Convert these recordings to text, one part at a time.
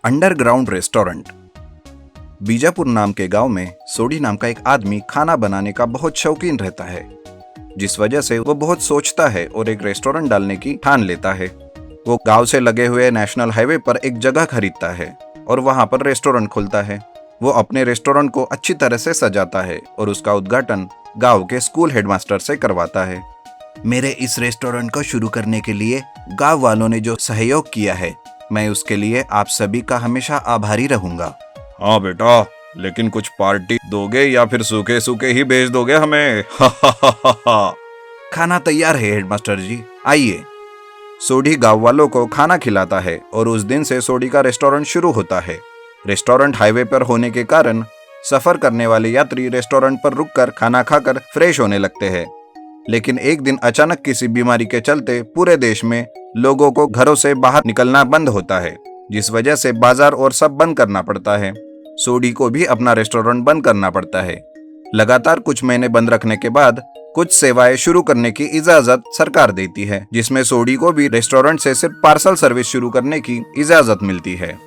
Underground restaurant. Bijapur नाम के गांव में सोडी नाम का एक आदमी खाना बनाने का बहुत शौकीन रहता है, जिस वजह से वो बहुत सोचता है और एक रेस्टोरेंट डालने की ठान लेता है। वो गांव से लगे हुए नेशनल हाईवे पर एक जगह खरीदता है और वहां पर रेस्टोरेंट खोलता है। वो अपने रेस्टोरेंट को अच्छी तरह से सजाता है और उसका उद्घाटन गांव के स्कूल हेडमास्टर से करवाता है। मेरे इस रेस्टोरेंट को शुरू करने के लिए गांव वालों ने जो सहयोग किया है, मैं उसके लिए आप सभी का हमेशा आभारी रहूंगा। हाँ बेटा, लेकिन कुछ पार्टी दोगे या फिर सूखे सूखे ही भेज दोगे हमें? खाना तैयार है हेडमास्टर जी, आइए। सोडी गांव वालों को खाना खिलाता है और उस दिन से सोडी का रेस्टोरेंट शुरू होता है। रेस्टोरेंट हाईवे पर होने के कारण सफर करने वाले यात्री रेस्टोरेंट पर रुककर खाना खाकर फ्रेश होने लगते हैं। लेकिन एक दिन अचानक किसी बीमारी के चलते पूरे देश में लोगों को घरों से बाहर निकलना बंद होता है, जिस वजह से बाजार और सब बंद करना पड़ता है। सोडी को भी अपना रेस्टोरेंट बंद करना पड़ता है। लगातार कुछ महीने बंद रखने के बाद कुछ सेवाएं शुरू करने की इजाजत सरकार देती है, जिसमें सोडी को भी रेस्टोरेंट से सिर्फ पार्सल सर्विस शुरू करने की इजाजत मिलती है।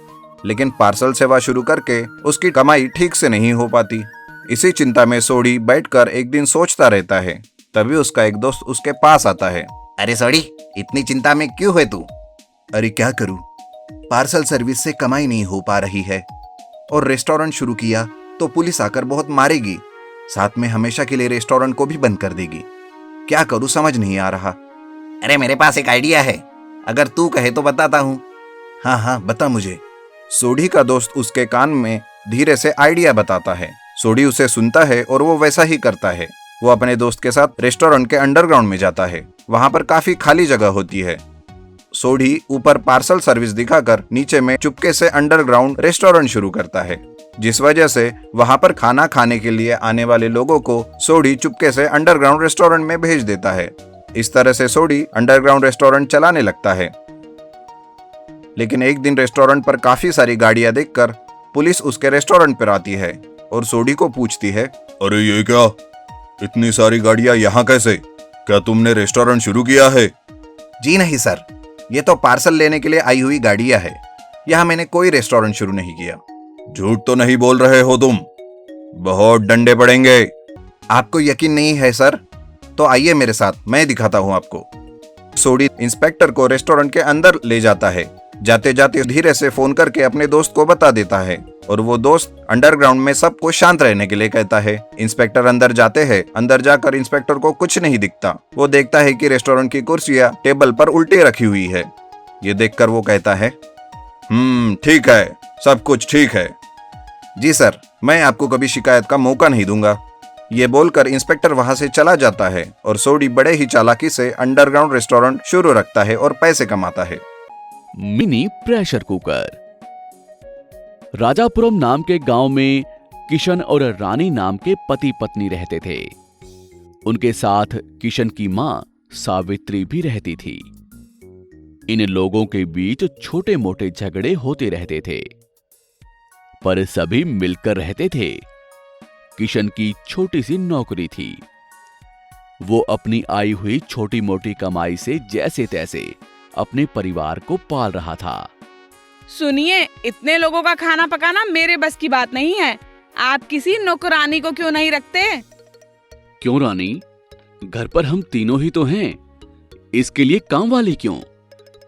लेकिन पार्सल सेवा शुरू करके उसकी कमाई ठीक से नहीं हो पाती। इसी चिंता में सोडी बैठकर एक दिन सोचता रहता है। तभी उसका एक दोस्त उसके पास आता है। अरे सोडी, इतनी चिंता में क्यों है तू? अरे क्या करूं, पार्सल सर्विस से कमाई नहीं हो पा रही है और रेस्टोरेंट शुरू किया तो पुलिस आकर बहुत मारेगी, साथ में हमेशा के लिए रेस्टोरेंट को भी बंद कर देगी। क्या करूं समझ नहीं आ रहा। अरे मेरे पास एक आइडिया है, अगर तू कहे तो बताता हूँ। हाँ हाँ बता मुझे। सोडी का दोस्त उसके कान में धीरे से आइडिया बताता है। सोडी उसे सुनता है और वो वैसा ही करता है। वो अपने दोस्त के साथ रेस्टोरेंट के अंडरग्राउंड में जाता है। वहां पर काफी खाली जगह होती है। सोडी ऊपर पार्सल सर्विस दिखाकर नीचे में चुपके से अंडरग्राउंड रेस्टोरेंट शुरू करता है, जिस वजह से वहां पर खाना खाने के लिए आने वाले लोगों को सोडी चुपके से अंडरग्राउंड रेस्टोरेंट में भेज देता है। इस तरह से सोडी अंडरग्राउंड रेस्टोरेंट चलाने लगता है। लेकिन एक दिन रेस्टोरेंट पर काफी सारी गाड़ियां देखकर पुलिस उसके रेस्टोरेंट पर आती है और सोडी को पूछती है, अरे ये क्या, इतनी सारी गाड़ियां यहाँ कैसे? क्या तुमने रेस्टोरेंट शुरू किया है? जी नहीं सर, ये तो पार्सल लेने के लिए आई हुई गाड़ियां है। यहाँ मैंने कोई रेस्टोरेंट शुरू नहीं किया। झूठ तो नहीं बोल रहे हो तुम? बहुत डंडे पड़ेंगे। आपको यकीन नहीं है सर? तो आइए मेरे साथ, मैं दिखाता हूँ आपको। सोडी इंस्पेक्टर को रेस्टोरेंट के अंदर ले जाता है। जाते जाते धीरे से फोन करके अपने दोस्त को बता देता है और वो दोस्त अंडरग्राउंड में सबको शांत रहने के लिए कहता है। इंस्पेक्टर अंदर जाते हैं। अंदर जाकर इंस्पेक्टर को कुछ नहीं दिखता। वो देखता है कि रेस्टोरेंट की कुर्सियां टेबल पर उल्टी रखी हुई है। ये देखकर वो कहता है, ठीक है, सब कुछ ठीक है। जी सर, मैं आपको कभी शिकायत का मौका नहीं दूंगा। ये बोलकर इंस्पेक्टर वहां से चला जाता है और सोडी बड़े ही चालाकी से अंडरग्राउंड रेस्टोरेंट शुरू रखता है और पैसे कमाता है। Mini pressure cooker. राजापुरम नाम के गांव में किशन और रानी नाम के पति पत्नी रहते थे। उनके साथ किशन की मां सावित्री भी रहती थी। इन लोगों के बीच छोटे मोटे झगड़े होते रहते थे, पर सभी मिलकर रहते थे। किशन की छोटी सी नौकरी थी। वो अपनी आई हुई छोटी मोटी कमाई से जैसे तैसे अपने परिवार को पाल रहा था। सुनिए, इतने लोगों का खाना पकाना मेरे बस की बात नहीं है। आप किसी नौकरानी को क्यों नहीं रखते? क्यों रानी, घर पर हम तीनों ही तो हैं। इसके लिए काम वाली क्यों?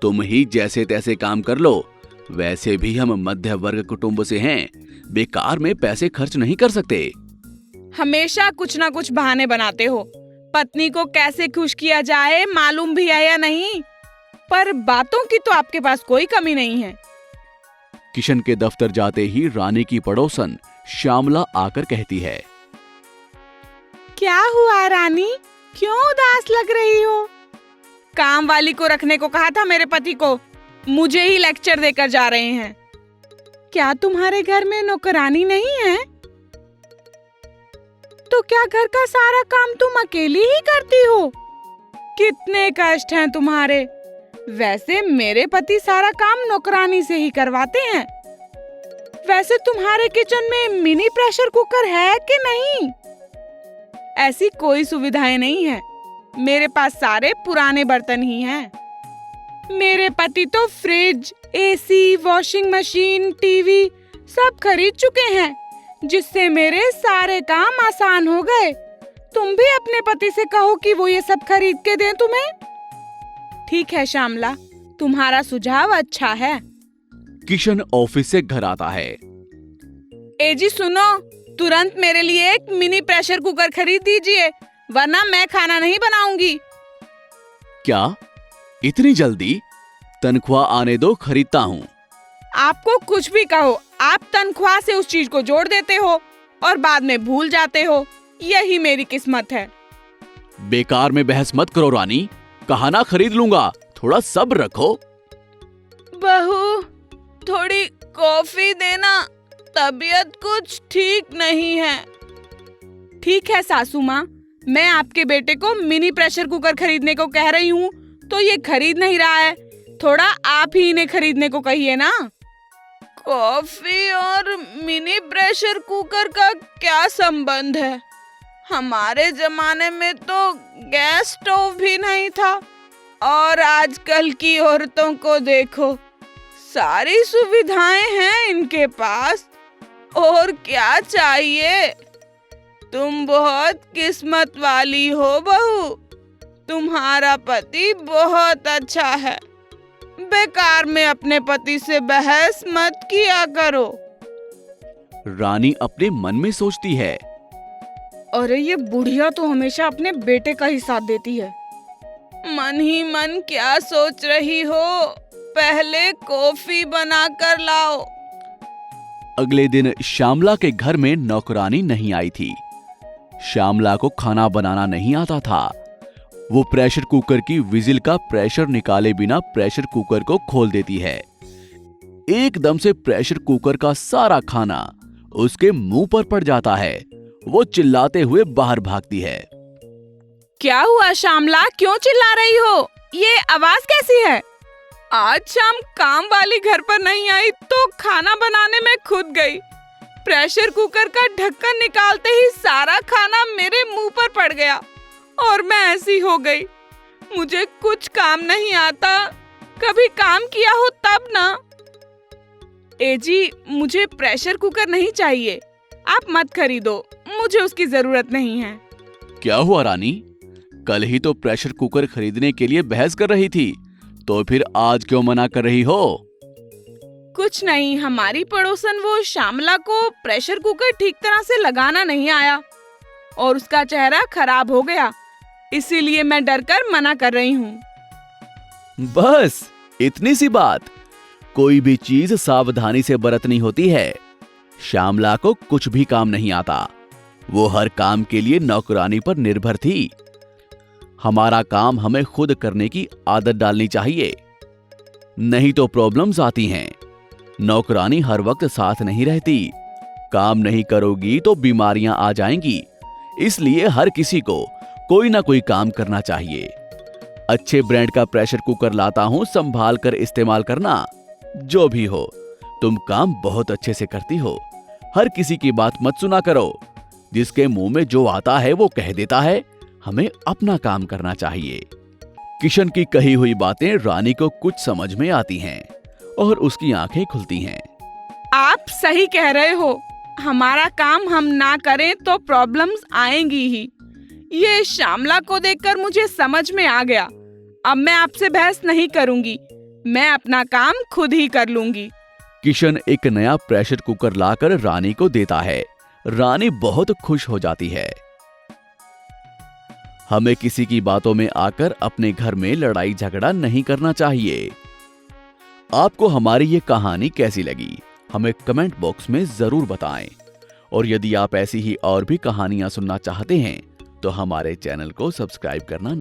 तुम ही जैसे तैसे काम कर लो। वैसे भी हम मध्य वर्ग कुटुंब से हैं, बेकार में पैसे खर्च नहीं कर सकते। हमेशा कुछ ना कुछ बहाने बनाते हो। पत्नी को कैसे खुश किया जाए मालूम भी है या नहीं, पर बातों की तो आपके पास कोई कमी नहीं है। किशन के दफ्तर जाते ही रानी की पड़ोसन श्यामला आकर कहती है, क्या हुआ रानी, क्यों उदास लग रही हो? काम वाली को रखने को कहा था मेरे पति को, मुझे ही लेक्चर देकर जा रहे हैं। क्या तुम्हारे घर में नौकरानी नहीं है? तो क्या घर का सारा काम तुम अकेली ही करती हो? कितने कष्ट हैं तुम्हारे। वैसे मेरे पति सारा काम नौकरानी से ही करवाते हैं। वैसे तुम्हारे किचन में मिनी प्रेशर कुकर है कि नहीं? ऐसी कोई सुविधाएं नहीं है। मेरे पास सारे पुराने बर्तन ही हैं। मेरे पति तो fridge, AC, washing machine, TV सब खरीद चुके हैं, जिससे मेरे सारे काम आसान हो गए। तुम भी अपने पति से कहो कि वो ये सब खरीद के दें तुम्हें। ठीक है श्यामला, तुम्हारा सुझाव अच्छा है। किशन ऑफिस से घर आता है। ए जी सुनो, तुरंत मेरे लिए एक मिनी प्रेशर कुकर खरीद दीजिए, वरना मैं खाना नहीं बनाऊंगी। क्या इतनी जल्दी? तनख्वाह आने दो, खरीदता हूँ। आपको कुछ भी कहो, आप तनख्वाह से उस चीज को जोड़ देते हो और बाद में भूल जाते हो। यही मेरी किस्मत है। बेकार में बहस मत करो रानी, कहा ना खरीद लूंगा, थोड़ा सब्र रखो। बहू, थोड़ी कॉफी देना, तबीयत कुछ ठीक नहीं है। ठीक है सासू माँ, मैं आपके बेटे को मिनी प्रेशर कुकर खरीदने को कह रही हूँ, तो ये खरीद नहीं रहा है। थोड़ा आप ही इन्हें खरीदने को कहिए ना। कॉफी और मिनी प्रेशर कुकर का क्या संबंध है? हमारे जमाने में तो गैस स्टोव भी नहीं था, और आजकल की औरतों को देखो, सारी सुविधाएं हैं इनके पास, और क्या चाहिए। तुम बहुत किस्मत वाली हो बहू, तुम्हारा पति बहुत अच्छा है। बेकार में अपने पति से बहस मत किया करो। रानी अपने मन में सोचती है, अरे ये बुढ़िया तो हमेशा अपने बेटे का ही साथ देती है। मन ही मन क्या सोच रही हो? पहले कॉफी बना कर लाओ। अगले दिन श्यामला के घर में नौकरानी नहीं आई थी। श्यामला को खाना बनाना नहीं आता था। वो प्रेशर कुकर की विजिल का प्रेशर निकाले बिना प्रेशर कुकर को खोल देती है। एकदम से प्रेशर कुकर का सारा खाना उसके मुंह पर पड़ जाता है। वो चिल्लाते हुए बाहर भागती है। क्या हुआ श्यामला, क्यों चिल्ला रही हो? ये आवाज कैसी है? आज शाम काम वाली घर पर नहीं आई तो खाना बनाने में खुद गई। प्रेशर कुकर का ढक्कन निकालते ही सारा खाना मेरे मुंह पर पड़ गया और मैं ऐसी हो गई। मुझे कुछ काम नहीं आता, कभी काम किया हो तब ना। ए जी, मुझे प्रेशर कुकर नहीं चाहिए, आप मत खरीदो, मुझे उसकी जरूरत नहीं है। क्या हुआ रानी? कल ही तो प्रेशर कुकर खरीदने के लिए बहस कर रही थी, तो फिर आज क्यों मना कर रही हो? कुछ नहीं, हमारी पड़ोसन वो श्यामला को प्रेशर कुकर ठीक तरह से लगाना नहीं आया और उसका चेहरा खराब हो गया, इसीलिए मैं डरकर मना कर रही हूँ। बस इतनी सी बात। कोई भी चीज सावधानी से बरतनी होती है। श्यामला को कुछ भी काम नहीं आता। वो हर काम के लिए नौकरानी पर निर्भर थी। हमारा काम हमें खुद करने की आदत डालनी चाहिए, नहीं तो प्रॉब्लम्स आती हैं। नौकरानी हर वक्त साथ नहीं रहती। काम नहीं करोगी तो बीमारियां आ जाएंगी। इसलिए हर किसी को कोई ना कोई काम करना चाहिए। अच्छे ब्रांड का प्रेशर कुकर लाता हूं, संभाल कर इस्तेमाल करना। जो भी हो, तुम काम बहुत अच्छे से करती हो। हर किसी की बात मत सुना करो। जिसके मुंह में जो आता है वो कह देता है। हमें अपना काम करना चाहिए। किशन की कही हुई बातें रानी को कुछ समझ में आती हैं और उसकी आंखें खुलती हैं। आप सही कह रहे हो, हमारा काम हम ना करें तो प्रॉब्लम्स आएंगी ही। ये श्यामला को देखकर मुझे समझ में आ गया। अब मैं आपसे बहस नहीं करूंगी, मैं अपना काम खुद ही कर लूंगी। किशन एक नया प्रेशर कुकर लाकर रानी को देता है। रानी बहुत खुश हो जाती है। हमें किसी की बातों में आकर अपने घर में लड़ाई झगड़ा नहीं करना चाहिए। आपको हमारी ये कहानी कैसी लगी, हमें कमेंट बॉक्स में जरूर बताएं। और यदि आप ऐसी ही और भी कहानियां सुनना चाहते हैं तो हमारे चैनल को सब्सक्राइब करना